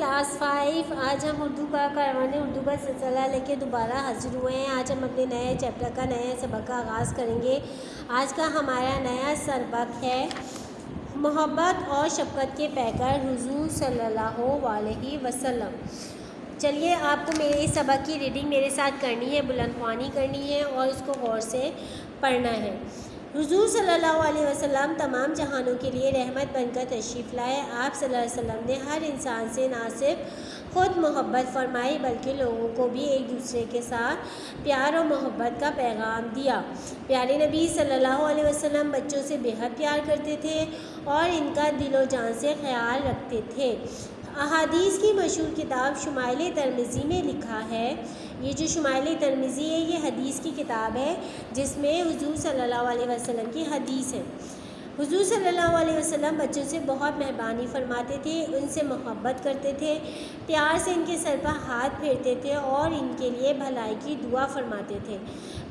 Class 5। आज हम उर्दू का कारवान उर्दू का सिलसिला लेके दोबारा हाजिर हुए हैं। आज हम अपने नए चैप्टर का नए सबक का आगाज़ करेंगे। आज का हमारा नया सबक है मोहब्बत और शफ़क़त के पैकर हुज़ूर सल्लल्लाहु अलैहि वसल्लम। चलिए, आपको मेरे इस सबक की रीडिंग मेरे साथ करनी है, बुलंदख्वानी करनी है और इसको गौर से पढ़ना है। हुज़ूर सल्लल्लाहु अलैहि वसल्लम तमाम जहानों के लिए रहमत बनकर तशरीफ़ लाए। आप सल्लल्लाहु अलैहि वसल्लम ने हर इंसान से ना सिर्फ ख़ुद मोहब्बत फ़रमाई बल्कि लोगों को भी एक दूसरे के साथ प्यार और मोहब्बत का पैगाम दिया। प्यारे नबी सल्लल्लाहु अलैहि वसल्लम बच्चों से बेहद प्यार करते थे और इनका दिलो जान से ख्याल रखते थे। अहादीस की मशहूर किताब शुमाइल तिरमिज़ी में लिखा है, ये जो शुमाइल तिरमिज़ी है ये हदीस की किताब है जिसमें हुज़ूर सल्लल्लाहु अलैहि वसल्लम की हदीस है। हुज़ूर सल्लल्लाहु अलैहि वसल्लम बच्चों से बहुत मेहरबानी फरमाते थे, उनसे मोहब्बत करते थे, प्यार से इनके सर पर हाथ फेरते थे और इनके लिए भलाई की दुआ फरमाते थे।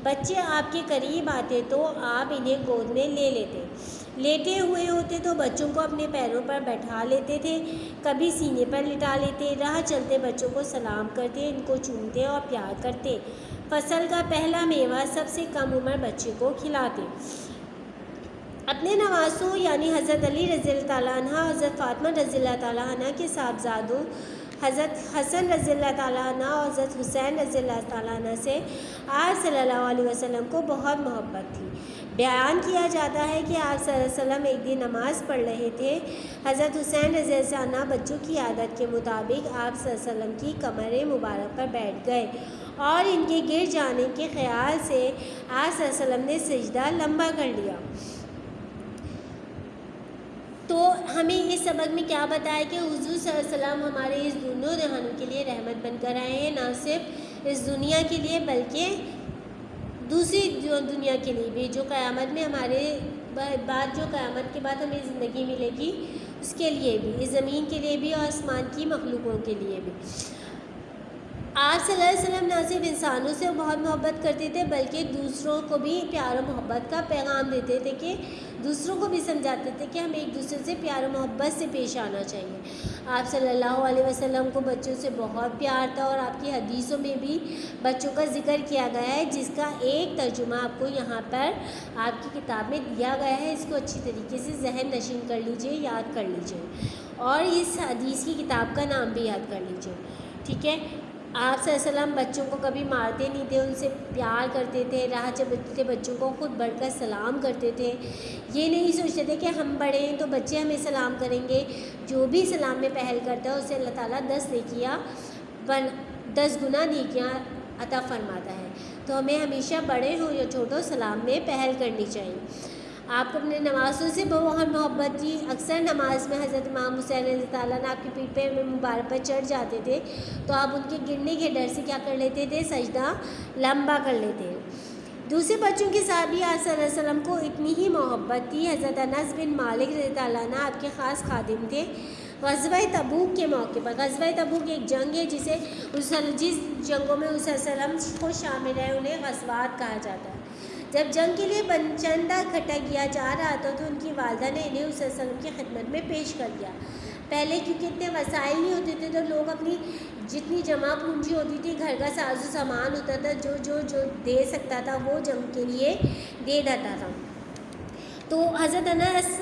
बच्चे आपके करीब आते तो आप इन्हें गोद में ले लेते, लेटे हुए होते तो बच्चों को अपने पैरों पर बैठा लेते थे, कभी सीने पर लिटा लेते, राह चलते बच्चों को सलाम करते, इनको चूमते और प्यार करते। फसल का पहला मेवा सबसे कम उम्र बच्चे को खिलाते। अपने नवासों यानी हज़रत अली रज़ियल्लाहु ताला अन्हा, हज़रत फ़ातिमा रज़ियल्लाहु ताला अन्हा के साहबजादों हज़रत हसन रज़ियल्लाहु ताला अन्हा और हज़रत हुसैन रज़ियल्लाहु ताला अन्हा से आप सल्लल्लाहु अलैहि वसल्लम को बहुत मोहब्बत थी। बयान किया जाता है कि आप सल्लल्लाहु अलैहि वसल्लम एक दिन नमाज़ पढ़ रहे थे। हज़रत हुसैन रज़ियल्लाहु अन्हा बच्चों की आदत के मुताबिक आप सल्लल्लाहु अलैहि वसल्लम की कमर मुबारक पर बैठ गए और इनके गिर जाने के ख़्याल से आप सल्लल्लाहु अलैहि वसल्लम ने सजदा लंबा कर लिया। तो हमें इस सबक में क्या बताया कि हुज़ूर सल्लल्लाहु अलैहि वसल्लम हमारे इस दोनों जहानों के लिए रहमत बनकर आए हैं, ना सिर्फ इस दुनिया के लिए बल्कि दूसरी जो दुनिया के लिए भी, जो क़यामत में हमारे बाद जो क़यामत के बाद हमें ज़िंदगी मिलेगी उसके लिए भी, इस ज़मीन के लिए भी और आसमान की मखलूक़ों के लिए भी। आप सल्लल्लाहु अलैहि वसल्लम न सिर्फ इंसानों से बहुत मोहब्बत करते थे बल्कि दूसरों को भी प्यार और मोहब्बत का पैगाम देते थे कि दूसरों को भी समझाते थे कि हमें एक दूसरे से प्यार और मोहब्बत से पेश आना चाहिए। आप सल्लल्लाहु अलैहि वसल्लम को बच्चों से बहुत प्यार था और आपकी हदीसों में भी बच्चों का जिक्र किया गया है, जिसका एक तर्जुमा आपको यहाँ पर आपकी किताब में दिया गया है। इसको अच्छी तरीके से जहन नशीन कर लीजिए, याद कर लीजिए और इस हदीस की किताब का नाम भी याद कर लीजिए, ठीक है। आप सल्लल्लाहु अलैहि वसल्लम बच्चों को कभी मारते नहीं थे, उनसे प्यार करते थे, राह चलते बच्चों को खुद बढ़कर सलाम करते थे। ये नहीं सोचते थे कि हम बड़े हैं तो बच्चे हमें सलाम करेंगे। जो भी सलाम में पहल करता है उसे अल्लाह ताला 10 गुना नेकियां अता फरमाता है। तो हमें हमेशा बड़े हो या छोटो सलाम में पहल करनी चाहिए। आपको अपने नवाज़ों से बहुत मोहब्बत थी। अक्सर नमाज में हज़रत इमाम हुसैन रज़ियल्लाहु ताला अन्हु आपकी पीठ पे मुबारक पर चढ़ जाते थे तो आप उनके गिरने के डर से क्या कर लेते थे, सजदा लंबा कर लेते। दूसरे बच्चों के साथ भी आप सल्लल्लाहु अलैहि वसल्लम को इतनी ही मोहब्बत थी। हज़रत अनस बिन मालिक रज़ियल्लाहु ताला अन्हु आपके ख़ास खादिम थे। ग़ज़वा तबूक के मौके पर, ग़ज़वा तबूक एक जंग है जिस जंगों में उस वसल्लम को शामिल है उन्हें ग़ज़वात कहा जाता है। जब जंग के लिए चंदा इकट्ठा किया जा रहा था तो उनकी वालदा ने इन्हें उस वसल्लम की खिदमत में पेश कर दिया। पहले क्योंकि इतने वसाइल नहीं होते थे तो लोग अपनी जितनी जमा पूंजी होती थी, घर का साजो सामान होता था, जो दे सकता था वो जंग के लिए दे देता था। तो हज़रत अनस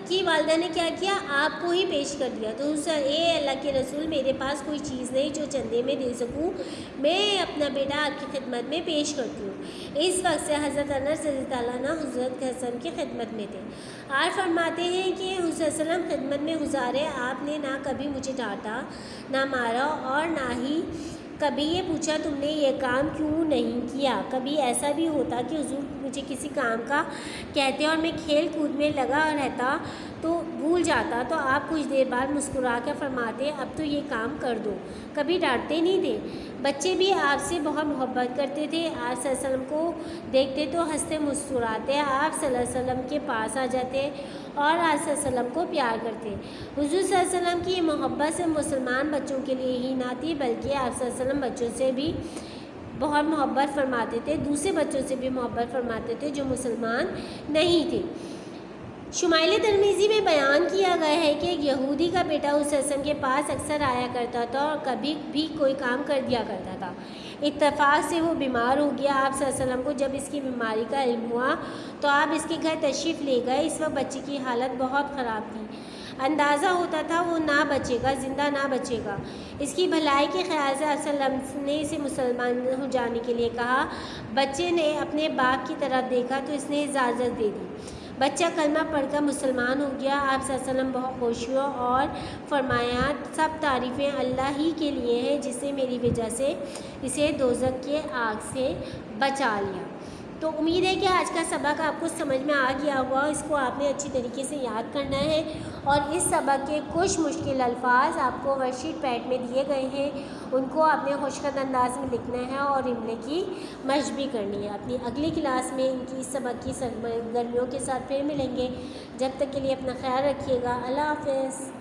की वालदा ने क्या किया, आपको ही पेश कर दिया। तो ए अल्लाह के रसूल, मेरे पास कोई चीज़ नहीं जो चंदे में दे सकूं, मैं अपना बेटा आपकी खिदमत में पेश करती हूँ। इस वक्त से हज़रत अनस रज़ियल्लाहु ताला अन्हु हज़रत हसन की खिदमत में थे। आप फरमाते हैं कि हुज़ूर सल्लम खिदमत में गुजारे, आपने ना कभी मुझे डांटा, ना मारा और ना ही कभी ये पूछा तुमने ये काम क्यों नहीं किया। कभी ऐसा भी होता कि हुज़ूर मुझे किसी काम का कहते और मैं खेल कूद में लगा रहता तो भूल जाता, तो आप कुछ देर बाद मुस्कुरा कर फरमाते अब तो ये काम कर दो। कभी डांटते नहीं थे। बच्चे भी आपसे बहुत मोहब्बत करते थे। आप सल्लल्लाहु अलैहि वसल्लम को देखते तो हंसते मुस्कुराते, आप सल्लल्लाहु अलैहि वसल्लम के पास आ जाते और आप सल्लल्लाहु अलैहि वसल्लम को प्यार करते। हुज़ूर सल्लल्लाहु अलैहि वसल्लम की मोहब्बत से मुसलमान बच्चों के लिए ही ना थी बल्कि आप सल्लल्लाहु अलैहि वसल्लम बच्चों से भी बहुत मोहब्बत फरमाते थे, दूसरे बच्चों से भी मोहब्बत फरमाते थे जो मुसलमान नहीं थे। شمائل ترمذی میں بیان کیا گیا ہے کہ ایک یہودی کا بیٹا اس وسلم کے پاس اکثر آیا کرتا تھا اور کبھی بھی کوئی کام کر دیا کرتا تھا۔ اتفاق سے وہ بیمار ہو گیا۔ آپ صلی اللہ علیہ وسلم کو جب اس کی بیماری کا علم ہوا تو آپ اس کے گھر تشریف لے گئے۔ اس وقت بچے کی حالت بہت خراب تھی، اندازہ ہوتا تھا وہ نہ بچے گا، زندہ نہ بچے گا۔ اس کی بھلائی کے خیال سے آپ صلی اللہ علیہ وسلم نے اسے مسلمان ہو جانے کے لیے کہا۔ بچے نے اپنے باپ کی طرف دیکھا تو اس نے اجازت دے دی۔ بچہ کلمہ پڑھ کر مسلمان ہو گیا۔ آپ صلی اللہ علیہ وسلم بہت خوش ہوئے اور فرمایا سب تعریفیں اللہ ہی کے لیے ہیں جس نے میری وجہ سے اسے دوزخ کے آگ سے بچا لیا۔ تو امید ہے کہ آج کا سبق آپ کو سمجھ میں آ گیا ہوگا۔ اس کو آپ نے اچھی طریقے سے یاد کرنا ہے اور اس سبق کے کچھ مشکل الفاظ آپ کو ورک شیٹ پیڈ میں دیے گئے ہیں، ان کو آپ نے خوشخط انداز میں لکھنا ہے اور ان کی مشق بھی کرنی ہے۔ اپنی اگلی کلاس میں ان کی اس سبق کی سرگرمیوں کے ساتھ پھر ملیں گے۔ جب تک کے لیے اپنا خیال رکھیے گا۔ اللہ حافظ۔